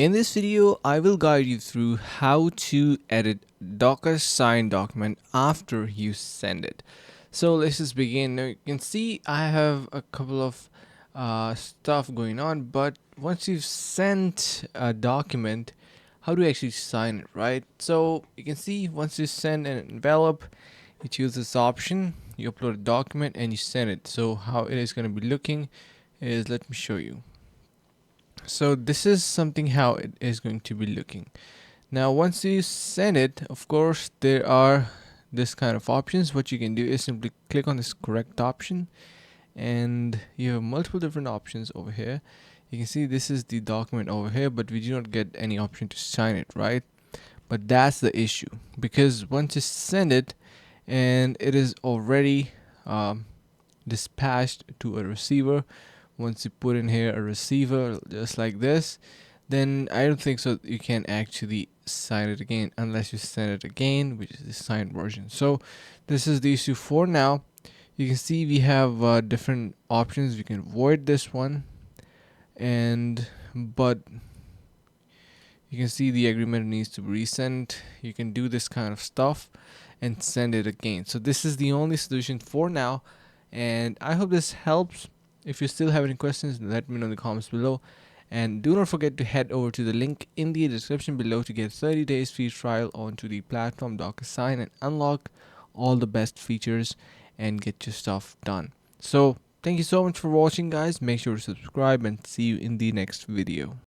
In this video, I will guide you through how to edit DocuSign document after you send it. So let's just begin. Now you can see I have a couple of stuff going on, but once you've sent a document, how do you actually sign it, right? So you can see once you send an envelope, you choose this option, you upload a document and you send it. So how it is going to be looking is, let me show you. So this is something how it is going to be looking. Now once you send it, of course there are this kind of options. What you can do is simply click on this correct option, and you have multiple different options over here. You can see this is the document over here, but we do not get any option to sign it, right? But that's the issue, because once you send it and it is already dispatched to a receiver, once you put in here a receiver just like this, then I don't think so you can actually sign it again unless you send it again, which is the signed version. So this is the issue for now. You can see we have different options. We can void this one, but you can see the agreement needs to be resent. You can do this kind of stuff and send it again. So this is the only solution for now, and I hope this helps. If you still have any questions, let me know in the comments below. And do not forget to head over to the link in the description below to get 30 days free trial onto the platform DocuSign and unlock all the best features and get your stuff done. So thank you so much for watching, guys. Make sure to subscribe and see you in the next video.